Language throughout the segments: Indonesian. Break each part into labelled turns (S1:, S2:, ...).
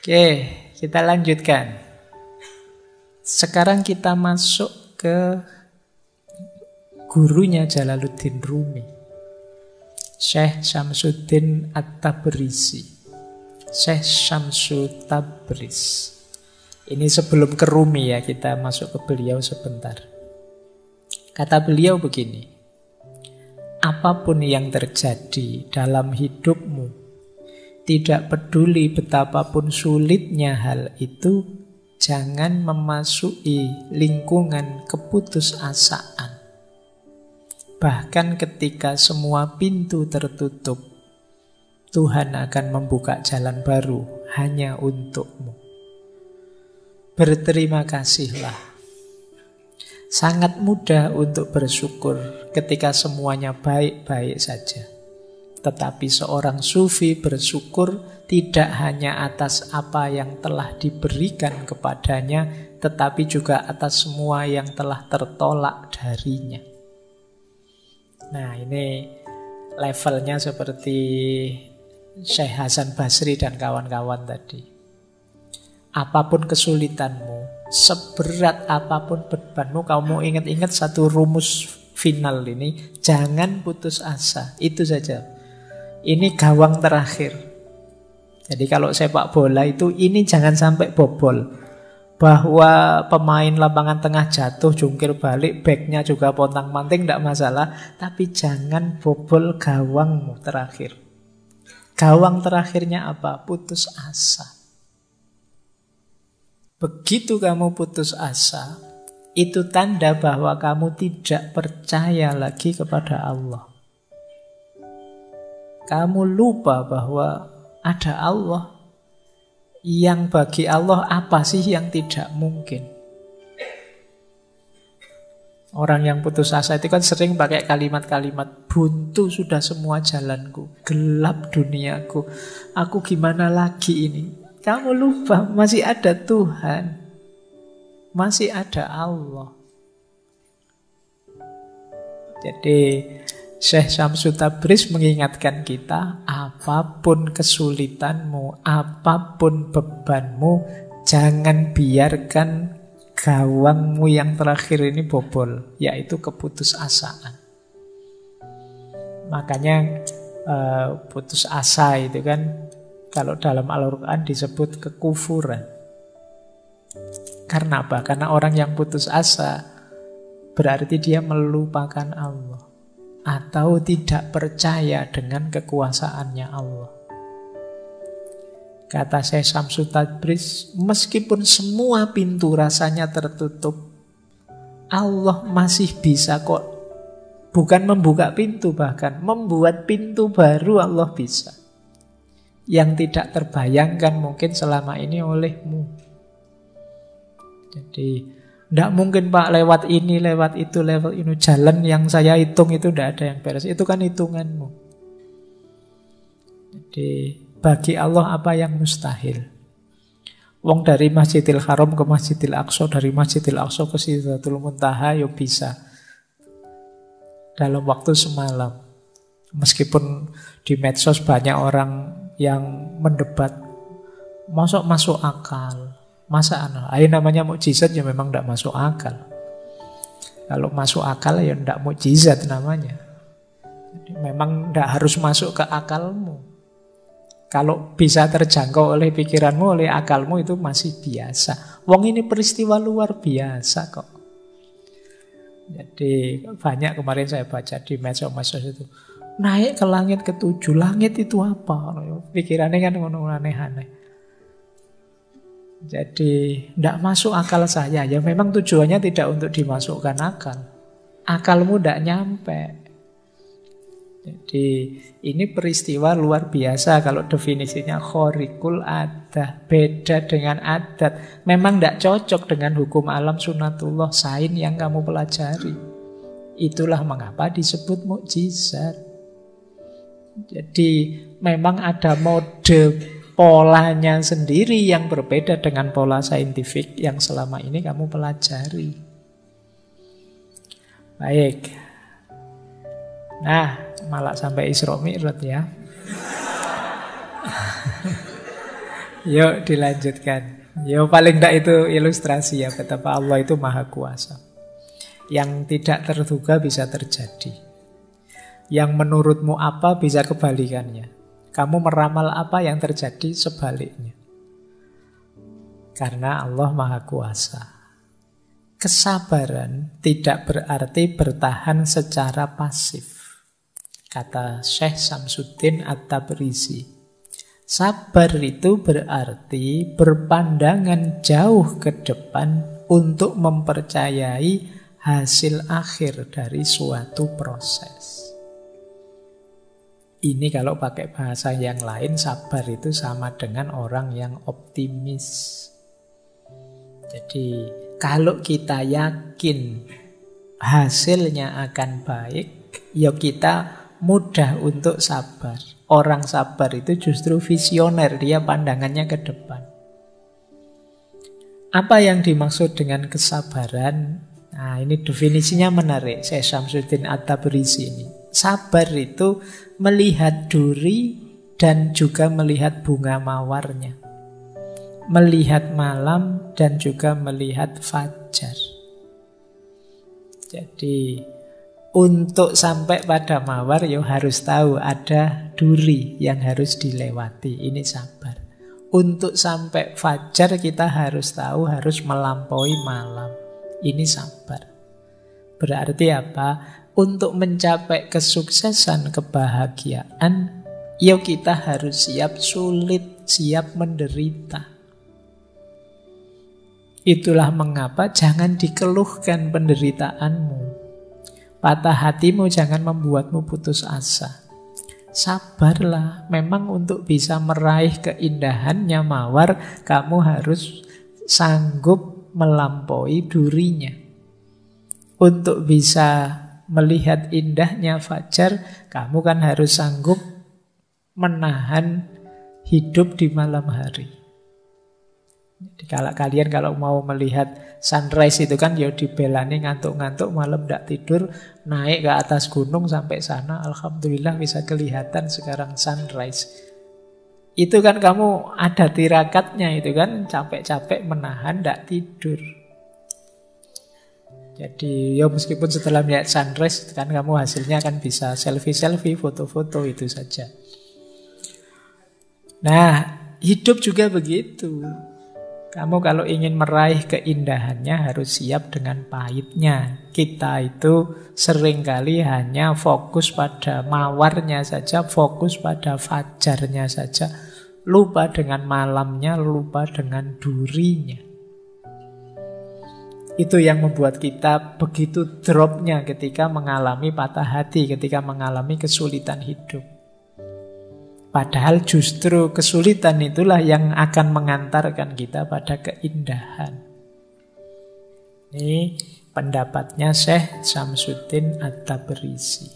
S1: Oke, kita lanjutkan. Sekarang kita masuk ke gurunya Jalaluddin Rumi, Syekh Syamsuddin At-Tabrisi, Syekh Syamsu Tabriz. Ini sebelum ke Rumi ya, kita masuk ke beliau sebentar. Kata beliau begini, apapun yang terjadi dalam hidupmu, tidak peduli betapapun sulitnya hal itu, jangan memasuki lingkungan keputusasaan. Bahkan ketika semua pintu tertutup, Tuhan akan membuka jalan baru hanya untukmu. Berterima kasihlah. Sangat mudah untuk bersyukur ketika semuanya baik-baik saja. Tetapi seorang sufi bersyukur tidak hanya atas apa yang telah diberikan kepadanya, tetapi juga atas semua yang telah tertolak darinya. Nah, ini levelnya seperti Syekh Hasan Basri dan kawan-kawan tadi. Apapun kesulitanmu, seberat apapun bebanmu, kamu ingat-ingat satu rumus final ini, jangan putus asa. Itu saja. Ini gawang terakhir. Jadi kalau sepak bola itu, ini jangan sampai bobol. Bahwa pemain lapangan tengah jatuh, jungkir balik, backnya juga pontang-panting, tidak masalah. Tapi jangan bobol gawangmu terakhir. Gawang terakhirnya apa? Putus asa. Begitu kamu putus asa, itu tanda bahwa kamu tidak percaya lagi kepada Allah. Kamu lupa bahwa ada Allah. Yang bagi Allah apa sih yang tidak mungkin? Orang yang putus asa itu kan sering pakai kalimat-kalimat, buntu sudah semua jalanku, gelap duniaku, aku gimana lagi ini? Kamu lupa masih ada Tuhan, masih ada Allah. Jadi Syekh Syamsu Tabriz mengingatkan kita, apapun kesulitanmu, apapun bebanmu, jangan biarkan gawangmu yang terakhir ini bobol, yaitu keputusasaan. Makanya putus asa itu kan kalau dalam Al-Quran disebut kekufuran. Karena apa? Karena orang yang putus asa berarti dia melupakan Allah atau tidak percaya dengan kekuasaannya Allah. Kata Syekh Syamsu Tabriz, meskipun semua pintu rasanya tertutup, Allah masih bisa kok. Bukan membuka pintu, bahkan membuat pintu baru Allah bisa. Yang tidak terbayangkan mungkin selama ini olehmu. Jadi tidak mungkin Pak lewat ini, lewat itu, lewat ini. Jalan yang saya hitung itu tidak ada yang beres. Itu kan hitunganmu. Jadi bagi Allah apa yang mustahil? Wong dari Masjidil Haram ke Masjidil Aqsa, dari Masjidil Aqsa ke Sidratul Muntaha, ya bisa dalam waktu semalam. Meskipun di medsos banyak orang yang mendebat, masuk akal, masa ayo namanya mukjizat ya memang tidak masuk akal. Kalau masuk akal ya tidak mukjizat namanya. Jadi memang tidak harus masuk ke akalmu. Kalau bisa terjangkau oleh pikiranmu, oleh akalmu, itu masih biasa. Wong ini peristiwa luar biasa kok. Jadi banyak kemarin saya baca di medsos itu, naik ke langit ke-7. Langit itu apa? Pikirannya kan aneh-aneh. Jadi tidak masuk akal saya. Ya memang tujuannya tidak untuk dimasukkan akal. Akalmu tidak nyampe. Jadi ini peristiwa luar biasa. Kalau definisinya khorikul adah, beda dengan adat. Memang tidak cocok dengan hukum alam sunatullah, sains yang kamu pelajari. Itulah mengapa disebut mukjizat. Jadi memang ada mode polanya sendiri yang berbeda dengan pola saintifik yang selama ini kamu pelajari. Baik. Nah, malah sampai Isra Mi'raj ya. Yuk dilanjutkan. Yo paling tidak itu ilustrasi ya betapa Allah itu maha kuasa. Yang tidak terduga bisa terjadi. Yang menurutmu apa bisa kebalikannya. Kamu meramal apa yang terjadi sebaliknya. Karena Allah maha kuasa. Kesabaran tidak berarti bertahan secara pasif. Kata Syekh Samsuddin At-Tabrizi. Sabar itu berarti berpandangan jauh ke depan untuk mempercayai hasil akhir dari suatu proses. Ini kalau pakai bahasa yang lain, sabar itu sama dengan orang yang optimis. Jadi kalau kita yakin hasilnya akan baik, ya kita mudah untuk sabar. Orang sabar itu justru visioner, dia pandangannya ke depan. Apa yang dimaksud dengan kesabaran? Nah, ini definisinya menarik. Syekh Samsuddin At-Tabrizi ini. Sabar itu melihat duri dan juga melihat bunga mawarnya. Melihat malam dan juga melihat fajar. Jadi untuk sampai pada mawar ya harus tahu ada duri yang harus dilewati. Ini sabar. Untuk sampai fajar kita harus tahu harus melampaui malam. Ini sabar. Berarti apa? Untuk mencapai kesuksesan, kebahagiaan, ya kita harus siap sulit, siap menderita. Itulah mengapa jangan dikeluhkan penderitaanmu. Patah hatimu jangan membuatmu putus asa. Sabarlah, memang untuk bisa meraih keindahannya mawar, kamu harus sanggup melampaui durinya. Untuk bisa melihat indahnya fajar, kamu kan harus sanggup menahan hidup di malam hari. Jadi kalau mau melihat sunrise itu kan ya dibelani ngantuk-ngantuk malam tidak tidur, naik ke atas gunung sampai sana, alhamdulillah bisa kelihatan sekarang sunrise. Itu kan kamu ada tirakatnya, itu kan capek-capek menahan tidak tidur. Jadi ya meskipun setelah melihat sunrise kan kamu hasilnya kan bisa selfie-selfie, foto-foto itu saja. Nah, hidup juga begitu. Kamu kalau ingin meraih keindahannya harus siap dengan pahitnya. Kita itu seringkali hanya fokus pada mawarnya saja, fokus pada fajarnya saja. Lupa dengan malamnya, lupa dengan durinya. Itu yang membuat kita begitu dropnya ketika mengalami patah hati, ketika mengalami kesulitan hidup. Padahal justru kesulitan itulah yang akan mengantarkan kita pada keindahan. Ini pendapatnya Syekh Samsuddin At-Tabrizi.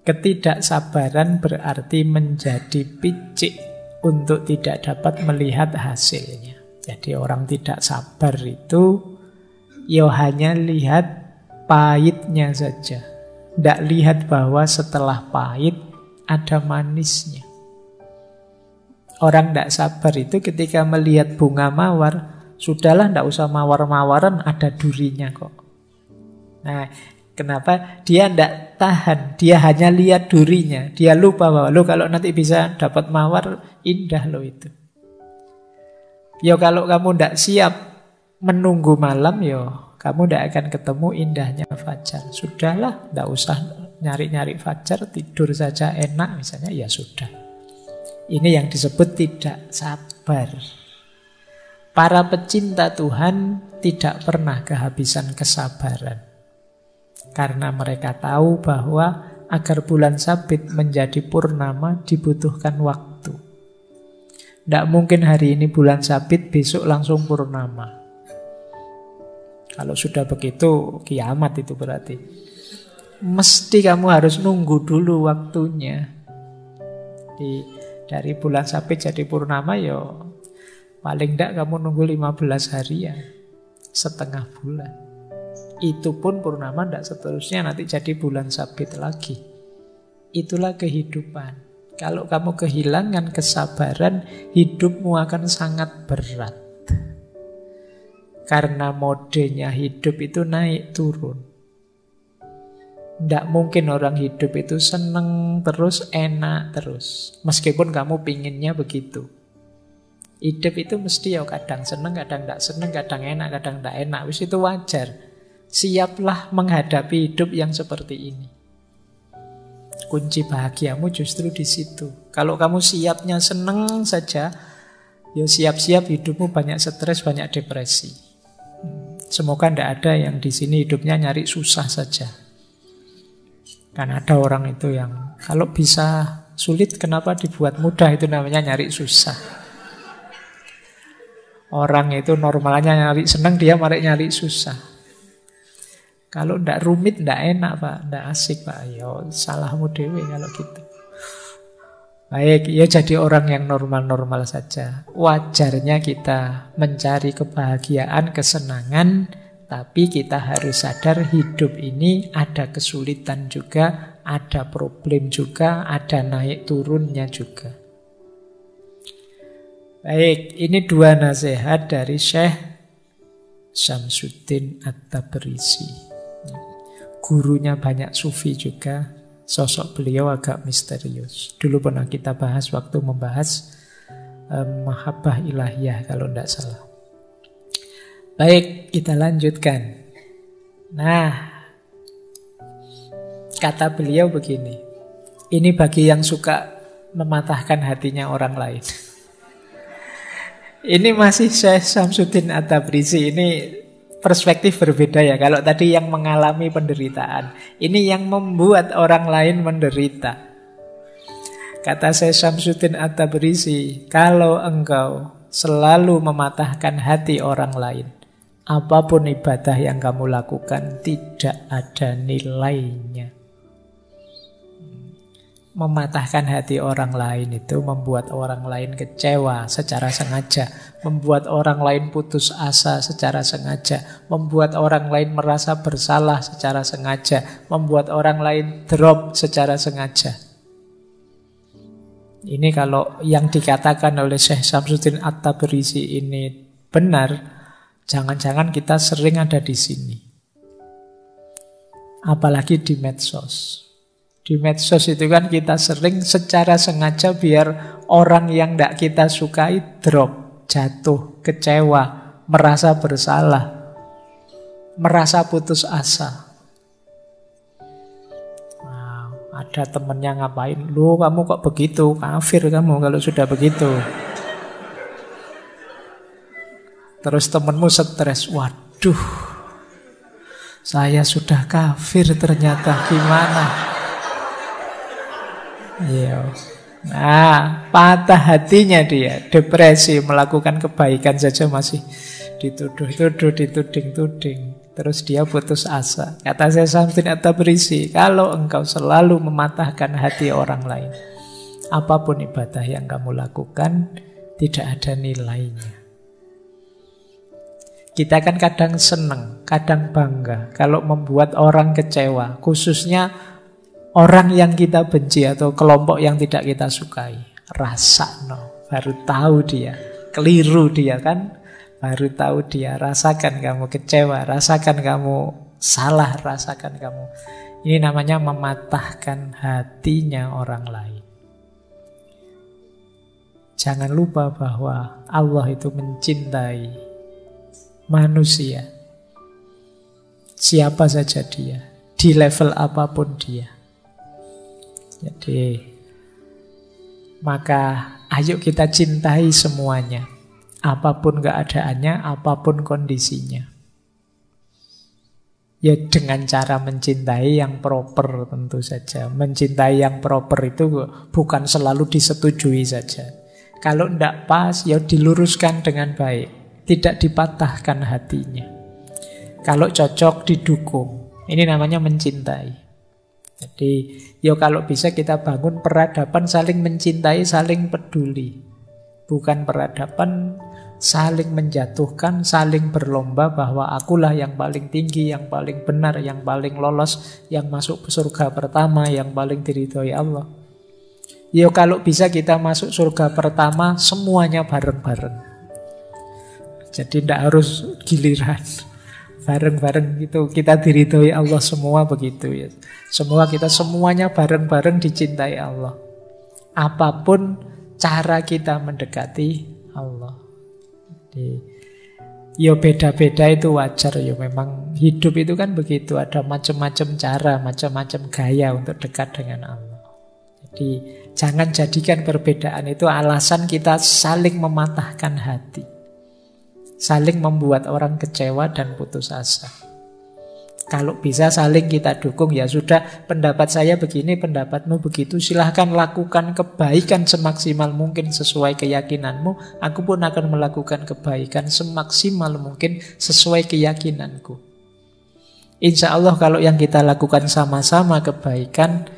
S1: Ketidaksabaran berarti menjadi picik untuk tidak dapat melihat hasilnya. Jadi orang tidak sabar itu ya hanya lihat pahitnya saja. Tidak lihat bahwa setelah pahit ada manisnya. Orang tidak sabar itu ketika melihat bunga mawar, sudahlah tidak usah mawar-mawaran, ada durinya kok. Nah, kenapa? Dia tidak tahan, dia hanya lihat durinya. Dia lupa bahwa kalau nanti bisa dapat mawar, indah loh itu. Ya kalau kamu tidak siap menunggu malam, ya kamu tidak akan ketemu indahnya fajar. Sudahlah, tidak usah nyari-nyari fajar, tidur saja enak misalnya, ya sudah. Ini yang disebut tidak sabar. Para pecinta Tuhan tidak pernah kehabisan kesabaran. Karena mereka tahu bahwa agar bulan sabit menjadi purnama dibutuhkan waktu. Tidak mungkin hari ini bulan sabit, besok langsung purnama. Kalau sudah begitu, kiamat itu berarti. Mesti kamu harus nunggu dulu waktunya. Dari bulan sabit jadi purnama ya paling tidak kamu nunggu 15 hari ya, setengah bulan. Itu pun purnama tidak seterusnya nanti jadi bulan sabit lagi. Itulah kehidupan. Kalau kamu kehilangan kesabaran, hidupmu akan sangat berat. Karena modenya hidup itu naik turun. Tidak mungkin orang hidup itu seneng terus, enak terus. Meskipun kamu pinginnya begitu. Hidup itu mesti ya kadang seneng, kadang tidak seneng, kadang enak, kadang tidak enak. Wis itu wajar. Siaplah menghadapi hidup yang seperti ini. Kunci bahagiamu justru di situ. Kalau kamu siapnya seneng saja, ya siap-siap hidupmu banyak stres, banyak depresi. Semoga tidak ada yang di sini hidupnya nyari susah saja. Kan ada orang itu yang kalau bisa sulit, kenapa dibuat mudah? Itu namanya nyari susah. Orang itu normalnya nyari seneng, dia malah nyari susah. Kalau ndak rumit, ndak enak Pak, ndak asik Pak. Ya salahmu dewe kalau gitu. Baik, ya jadi orang yang normal-normal saja. Wajarnya kita mencari kebahagiaan, kesenangan, tapi kita harus sadar hidup ini ada kesulitan juga, ada problem juga, ada naik turunnya juga. Baik, ini dua nasihat dari Syekh Syamsuddin At-Tabrisi. Gurunya banyak sufi juga. Sosok beliau agak misterius. Dulu pernah kita bahas waktu membahas Mahabbah Ilahiyah kalau tidak salah. Baik, kita lanjutkan. Nah, kata beliau begini. Ini bagi yang suka mematahkan hatinya orang lain. Ini masih Syekh Syamsuddin At-Tabrisi. Ini perspektif berbeda ya. Kalau tadi yang mengalami penderitaan, ini yang membuat orang lain menderita. Kata Syekh Syamsuddin At-Tabrisi, kalau engkau selalu mematahkan hati orang lain, apapun ibadah yang kamu lakukan tidak ada nilainya. Mematahkan hati orang lain itu membuat orang lain kecewa secara sengaja, membuat orang lain putus asa secara sengaja, membuat orang lain merasa bersalah secara sengaja, membuat orang lain drop secara sengaja. Ini kalau yang dikatakan oleh Syekh Syamsuddin At-Tabrisi ini benar, jangan-jangan kita sering ada di sini. Apalagi di medsos. Di medsos itu kan kita sering secara sengaja biar orang yang tidak kita sukai drop, jatuh, kecewa, merasa bersalah, merasa putus asa. Nah, ada temennya ngapain, lu kamu kok begitu, kafir kamu kalau sudah begitu. Terus temenmu stres, waduh, saya sudah kafir ternyata, gimana? Iya. Nah, patah hatinya dia, depresi, melakukan kebaikan saja masih dituduh-tuduh, dituding-tuding. Terus dia putus asa. Kata Syekh Syamsuddin At-Tabrisi, kalau engkau selalu mematahkan hati orang lain, apapun ibadah yang kamu lakukan tidak ada nilainya. Kita kan kadang senang, kadang bangga kalau membuat orang kecewa, khususnya orang yang kita benci atau kelompok yang tidak kita sukai. Rasakno, baru tahu dia, keliru dia kan, baru tahu dia, rasakan kamu kecewa, rasakan kamu salah, rasakan kamu. Ini namanya mematahkan hatinya orang lain. Jangan lupa bahwa Allah itu mencintai manusia, siapa saja dia, di level apapun dia. Jadi, maka ayo kita cintai semuanya, apapun keadaannya, apapun kondisinya. Ya dengan cara mencintai yang proper tentu saja. Mencintai yang proper itu bukan selalu disetujui saja. Kalau tidak pas, ya diluruskan dengan baik, tidak dipatahkan hatinya. Kalau cocok, didukung. Ini namanya mencintai. Jadi, ya kalau bisa kita bangun peradaban saling mencintai, saling peduli. Bukan peradaban saling menjatuhkan, saling berlomba bahwa akulah yang paling tinggi, yang paling benar, yang paling lolos, yang masuk ke surga pertama, yang paling diridhoi Allah. Yo kalau bisa kita masuk surga pertama semuanya bareng-bareng. Jadi tidak harus giliran. Bareng-bareng gitu kita diridhoi Allah semua begitu ya. Kita semuanya bareng-bareng dicintai Allah. Apapun cara kita mendekati Allah. Jadi, yo beda-beda itu wajar. Yo memang hidup itu kan begitu. Ada macam-macam cara, macam-macam gaya untuk dekat dengan Allah. Jadi jangan jadikan perbedaan itu alasan kita saling mematahkan hati. Saling membuat orang kecewa dan putus asa. Kalau bisa saling kita dukung, ya sudah, pendapat saya begini, pendapatmu begitu, silahkan lakukan kebaikan semaksimal mungkin sesuai keyakinanmu. Aku pun akan melakukan kebaikan semaksimal mungkin sesuai keyakinanku. Insya Allah kalau yang kita lakukan sama-sama kebaikan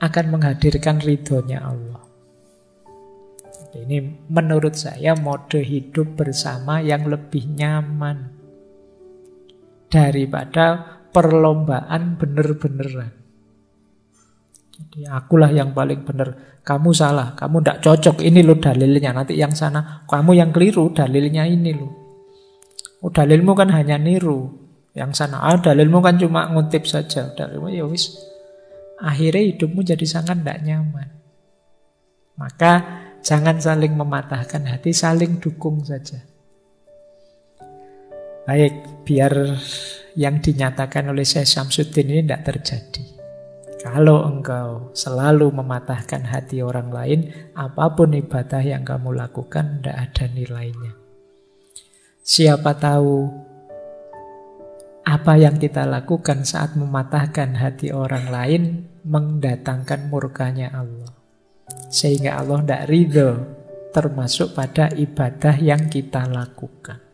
S1: akan menghadirkan ridhonya Allah. Ini menurut saya mode hidup bersama yang lebih nyaman daripada perlombaan bener-beneran. Jadi akulah yang paling benar, kamu salah, kamu tidak cocok, ini lo dalilnya. Nanti yang sana, kamu yang keliru, dalilnya ini lo. Oh, dalilmu kan hanya niru. Yang sana, dalilmu kan cuma ngutip saja. Dalilmu ya wis. Akhirnya hidupmu jadi sangat tidak nyaman. Maka jangan saling mematahkan hati, saling dukung saja. Baik, biar yang dinyatakan oleh Syekh Syamsuddin ini tidak terjadi. Kalau engkau selalu mematahkan hati orang lain, apapun ibadah yang kamu lakukan tidak ada nilainya. Siapa tahu apa yang kita lakukan saat mematahkan hati orang lain mendatangkan murkanya Allah. Sehingga Allah tidak ridho termasuk pada ibadah yang kita lakukan.